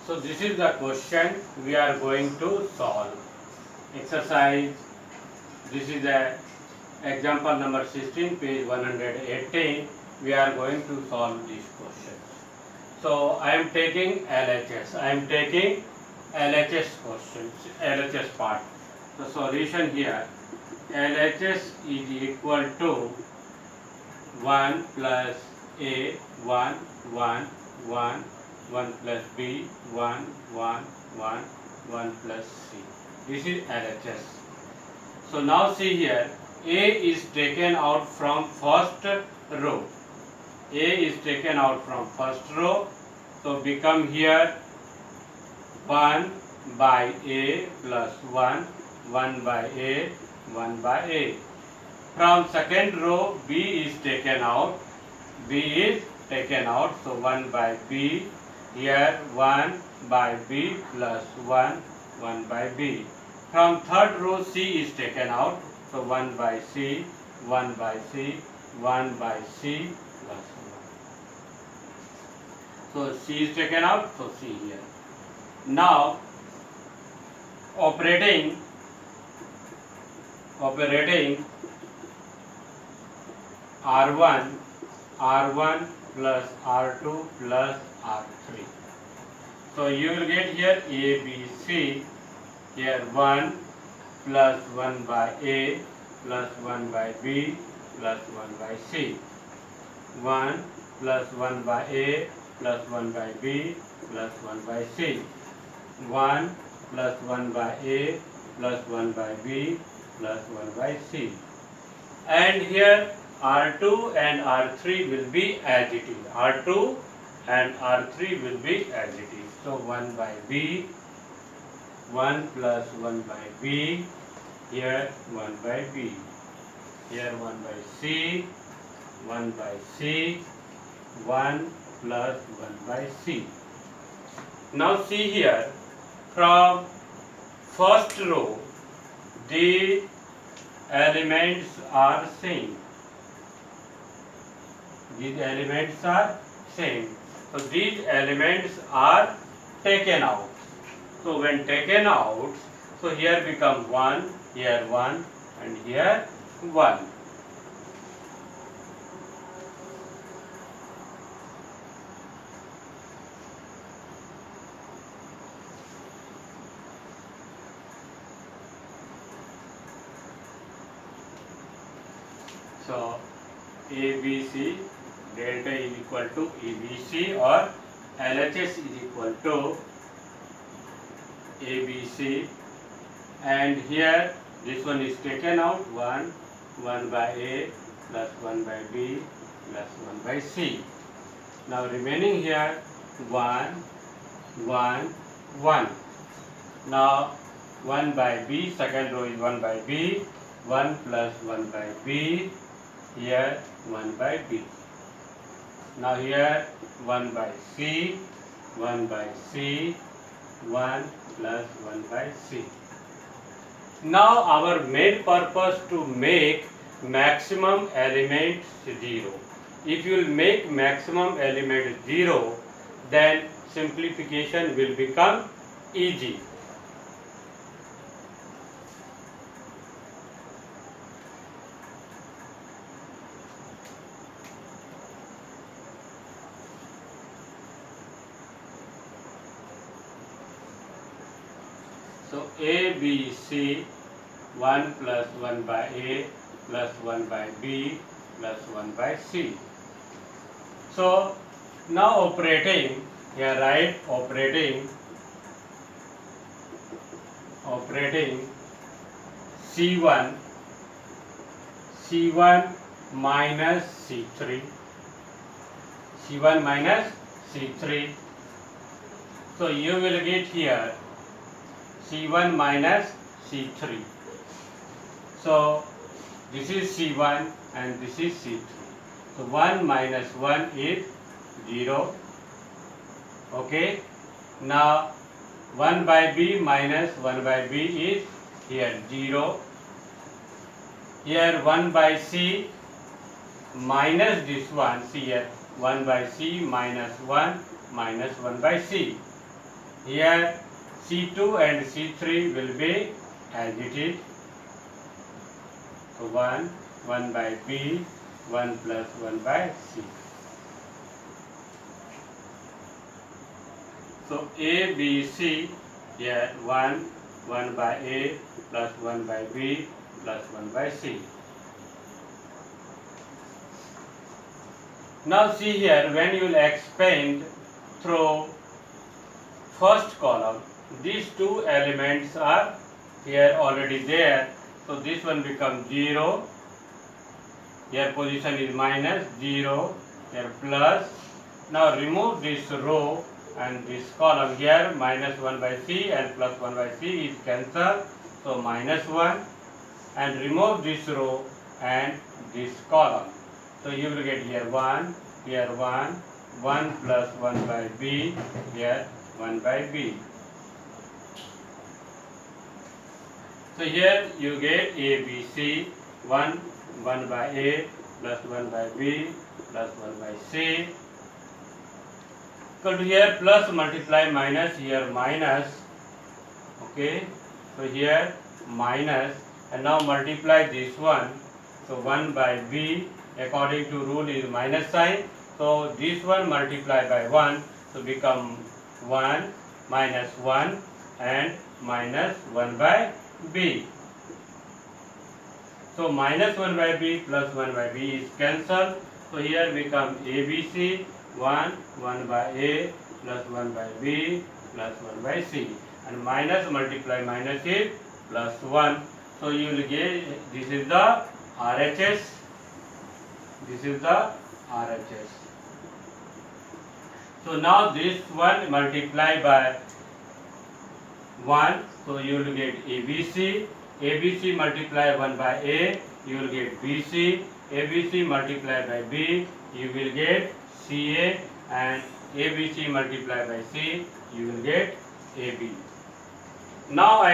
So this is the question we are going to solve. Exercise. This is the example number 16, page 118. We are going to solve these questions. So I am taking LHS. I am taking LHS questions, LHS part. The solution here, LHS is equal to 1 plus A 1 1 1 1 plus B 1 1 1 1 plus C. This is LHS. So now see here, A is taken out from first row. A is taken out from first row. So become here 1 by A plus 1, 1 by A, 1 by A. From second row, B is taken out. B is taken out. So 1 by B. Here 1 by B plus 1, 1 by B. From third row, C is taken out. So 1 by C, 1 by C, 1 by C plus 1. So C is taken out. So C here. Now operating R1 plus R2 plus R3. So you will get here A, B, C. Here 1 plus 1 by A plus 1 by B plus 1 by C. 1 plus 1 by A plus 1 by B plus 1 by C. 1 plus 1 by A plus 1 by B plus 1 by C. And here R2 and R3 will be as it is. R2 and R3 will be as it is. So 1 by B, 1 plus 1 by B, here 1 by B, here 1 by C, 1 by C, 1 plus 1 by C. Now see here, from first row, the elements are same. These elements are same. So these elements are taken out. So when taken out, so here become 1, here 1 and here 1. So ABC delta is equal to ABC or LHS is equal to ABC, and here this one is taken out 1 by A plus 1 by B plus 1 by C. Now remaining here 1 1 1. Now 1 by B, second row is 1 by B, 1 plus 1 by B, here 1 by B. Now here 1 by C, 1 by C, 1 plus 1 by C. Now our main purpose to make maximum element 0. If you will make maximum element 0, then simplification will become easy. So A, B, C, 1 plus 1 by A plus 1 by B plus 1 by C. So now operating, here write operating C1 minus C3. C1 minus C3. So you will get here C1 minus C3. So this is C1 and this is C3. So 1 minus 1 is 0. Okay. Now 1 by B minus 1 by B is here 0. Here 1 by C minus this one, see here 1 by C minus 1 by C. Here C2 and C3 will be as it is. So 1 by B, 1 plus 1 by C. So A, B, C, here 1 by A plus 1 by B plus 1 by C. Now see here, when you will expand through first column, these two elements are here already there. So this one becomes 0. Here position is minus 0. Here plus. Now remove this row and this column here. Minus 1 by C and plus 1 by C is cancelled. So minus 1. And remove this row and this column. So you will get here 1. Here 1. 1 plus 1 by B. Here 1 by B. So here you get A, B, C, 1 by A plus 1 by B plus 1 by C. So here plus multiply minus, here minus. Okay. So here minus and now multiply this one. So 1 by B according to rule is minus sign. So this one multiply by 1. So become 1 minus 1 and minus 1 by B. So minus 1 by B plus 1 by B is cancelled. So here become ABC 1 by A plus 1 by B plus 1 by C. And minus multiply minus is plus 1. So you will get, this is the RHS. This is the RHS. So now this one multiply by 1. So you will get ABC. ABC multiply 1 by A, you will get BC. ABC multiply by B, you will get CA. And ABC multiply by C, you will get AB. Now I